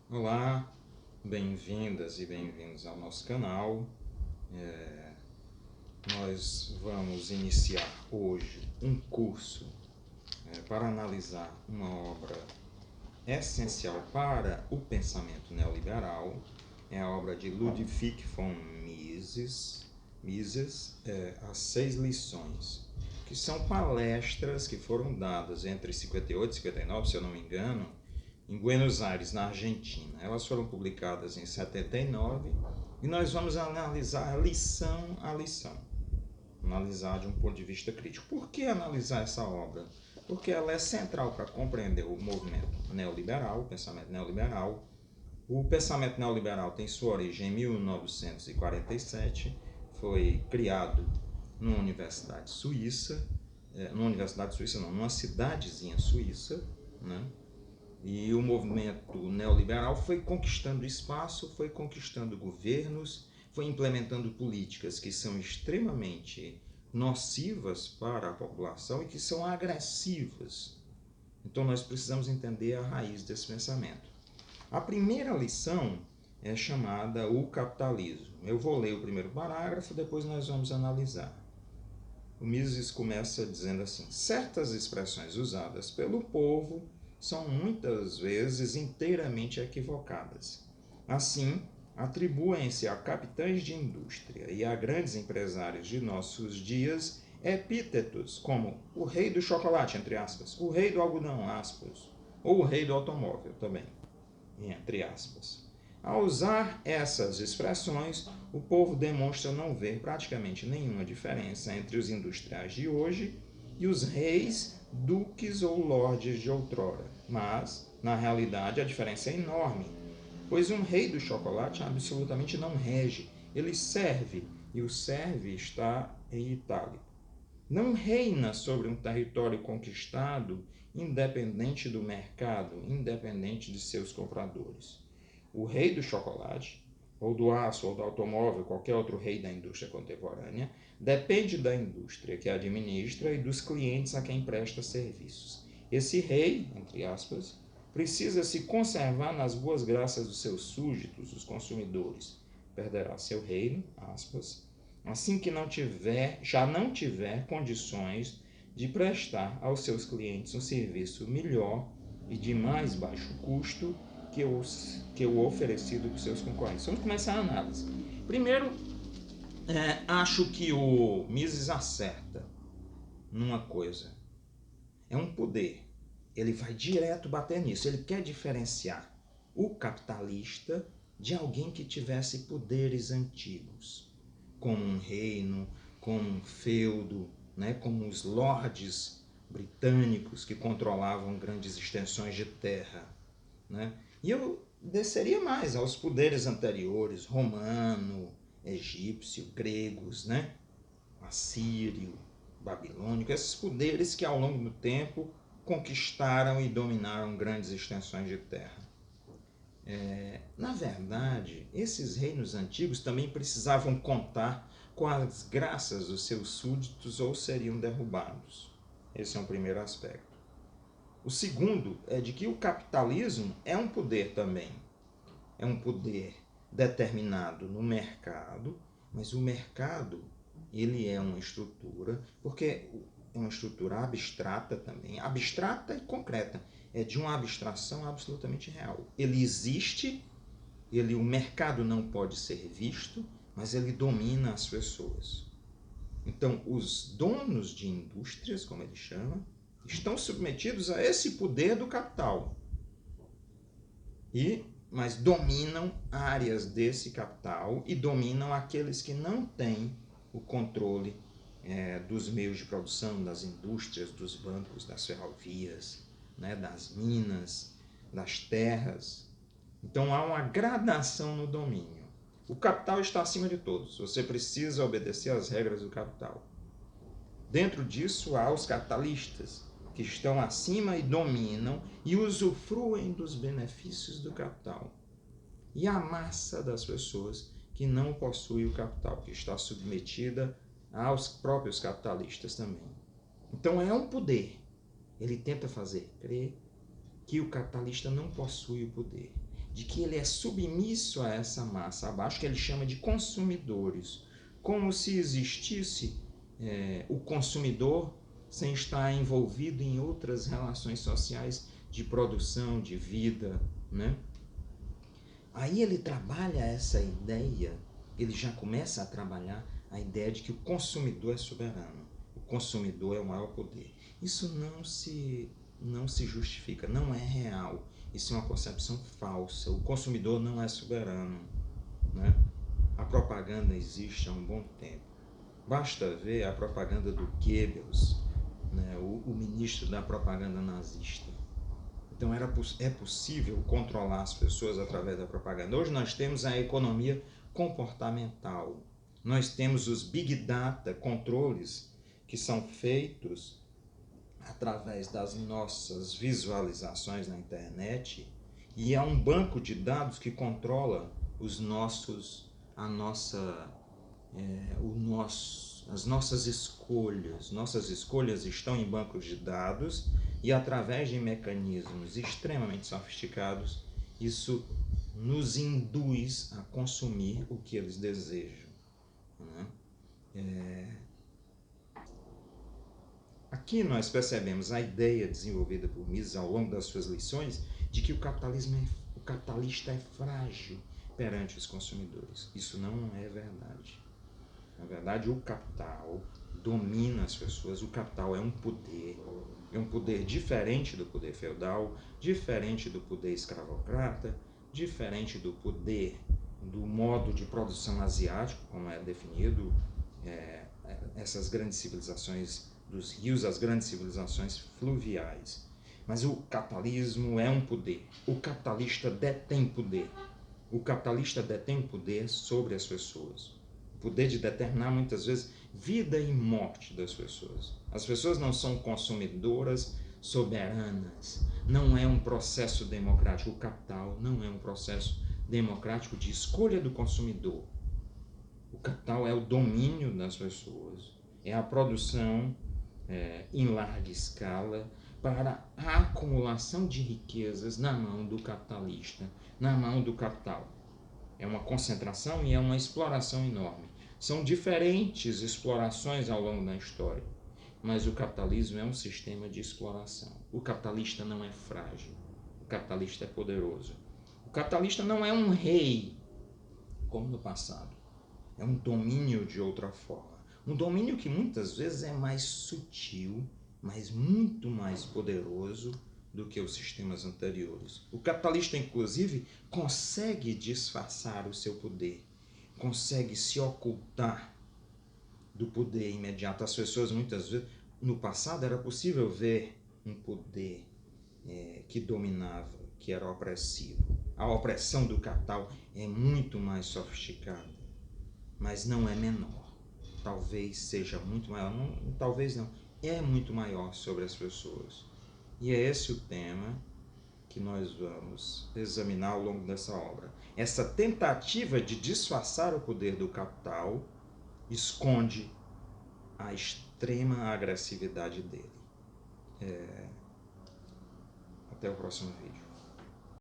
Olá, bem-vindas e bem-vindos ao nosso canal. Nós vamos iniciar hoje um curso para analisar uma obra essencial para o pensamento neoliberal. É a obra de Ludwig von Mises, As Seis Lições, que são palestras que foram dadas entre 58 e 59, se eu não me engano, em Buenos Aires, na Argentina. Elas foram publicadas em 79 e nós vamos analisar lição a lição, analisar de um ponto de vista crítico. Por que analisar essa obra? Porque ela é central para compreender o movimento neoliberal, o pensamento neoliberal. O pensamento neoliberal tem sua origem em 1947, foi criado numa universidade suíça, numa cidadezinha suíça, né? E o movimento neoliberal foi conquistando espaço, foi conquistando governos, foi implementando políticas que são extremamente nocivas para a população e que são agressivas. Então nós precisamos entender a raiz desse pensamento. A primeira lição é chamada o capitalismo. Eu vou ler o primeiro parágrafo, depois nós vamos analisar. O Mises começa dizendo assim: certas expressões usadas pelo povo são muitas vezes inteiramente equivocadas. Assim, atribuem-se a capitães de indústria e a grandes empresários de nossos dias epítetos como o rei do chocolate, entre aspas, o rei do algodão, aspas, ou o rei do automóvel também, entre aspas. Ao usar essas expressões, o povo demonstra não ver praticamente nenhuma diferença entre os industriais de hoje e os reis, duques ou lordes de outrora. Mas, na realidade, a diferença é enorme, pois um rei do chocolate absolutamente não rege, ele serve, e o serve está em itálico. Não reina sobre um território conquistado, independente do mercado, independente de seus compradores. O rei do chocolate, ou do aço, ou do automóvel, qualquer outro rei da indústria contemporânea, depende da indústria que administra e dos clientes a quem presta serviços. Esse rei, entre aspas, precisa se conservar nas boas graças dos seus súditos, os consumidores. Perderá seu reino, aspas, assim que já não tiver condições de prestar aos seus clientes um serviço melhor e de mais baixo custo que o oferecido por seus concorrentes. Vamos começar a análise. Primeiro, acho que o Mises acerta numa coisa. É um poder. Ele vai direto bater nisso. Ele quer diferenciar o capitalista de alguém que tivesse poderes antigos, como um reino, como um feudo, né, como os lordes britânicos que controlavam grandes extensões de terra, né? E eu desceria mais aos poderes anteriores, romano, egípcio, gregos, né? Assírio, babilônico, esses poderes que ao longo do tempo conquistaram e dominaram grandes extensões de terra. Na verdade, esses reinos antigos também precisavam contar com as graças dos seus súditos ou seriam derrubados. Esse é um primeiro aspecto. O segundo é de que o capitalismo é um poder também. É um poder determinado no mercado, mas o mercado ele é uma estrutura, porque é uma estrutura abstrata também, abstrata e concreta, é de uma abstração absolutamente real. Ele existe, o mercado não pode ser visto, mas ele domina as pessoas. Então, os donos de indústrias, como ele chama, estão submetidos a esse poder do capital. Mas dominam áreas desse capital e dominam aqueles que não têm o controle dos meios de produção, das indústrias, dos bancos, das ferrovias, né, das minas, das terras. Então há uma gradação no domínio. O capital está acima de todos. Você precisa obedecer às regras do capital. Dentro disso há os capitalistas, que estão acima e dominam e usufruem dos benefícios do capital. E a massa das pessoas que não possui o capital, que está submetida aos próprios capitalistas também. Então é um poder. Ele tenta fazer crer que o capitalista não possui o poder, de que ele é submisso a essa massa abaixo, que ele chama de consumidores, como se existisse o consumidor sem estar envolvido em outras relações sociais de produção, de vida, né? Aí ele trabalha essa ideia, ele já começa a trabalhar a ideia de que o consumidor é soberano, o consumidor é o maior poder. Isso não se justifica, não é real. Isso é uma concepção falsa. O consumidor não é soberano, né? A propaganda existe há um bom tempo. Basta ver a propaganda do Goebbels, né? o ministro da propaganda nazista. Então é possível controlar as pessoas através da propaganda. Hoje nós temos a economia comportamental. Nós temos os Big Data, controles que são feitos através das nossas visualizações na internet, e é um banco de dados que controla as nossas escolhas. Nossas escolhas estão em bancos de dados e através de mecanismos extremamente sofisticados, isso nos induz a consumir o que eles desejam, né? Aqui nós percebemos a ideia desenvolvida por Mises ao longo das suas lições de que o capitalista é frágil perante os consumidores. Isso não é verdade. Na verdade, o capital domina as pessoas, o capital é um poder diferente do poder feudal, diferente do poder escravocrata, diferente do poder do modo de produção asiático, como é definido, essas grandes civilizações dos rios, as grandes civilizações fluviais. Mas o capitalismo é um poder. O capitalista detém poder. O capitalista detém o poder sobre as pessoas. O poder de determinar, muitas vezes, vida e morte das pessoas. As pessoas não são consumidoras soberanas. Não é um processo democrático. O capital não é um processo democrático de escolha do consumidor. O capital é o domínio das pessoas. É a produção em larga escala para a acumulação de riquezas na mão do capitalista, na mão do capital. É uma concentração e é uma exploração enorme. São diferentes explorações ao longo da história, mas o capitalismo é um sistema de exploração. O capitalista não é frágil, o capitalista é poderoso. O capitalista não é um rei, como no passado. É um domínio de outra forma. Um domínio que muitas vezes é mais sutil, mas muito mais poderoso do que os sistemas anteriores. O capitalista, inclusive, consegue disfarçar o seu poder, consegue se ocultar do poder imediato. As pessoas, muitas vezes, no passado era possível ver um poder que dominava, que era opressivo. A opressão do capital é muito mais sofisticada, mas não é menor. Talvez seja muito maior, talvez não, é muito maior sobre as pessoas. E é esse o tema que nós vamos examinar ao longo dessa obra. Essa tentativa de disfarçar o poder do capital esconde a extrema agressividade dele. Até o próximo vídeo.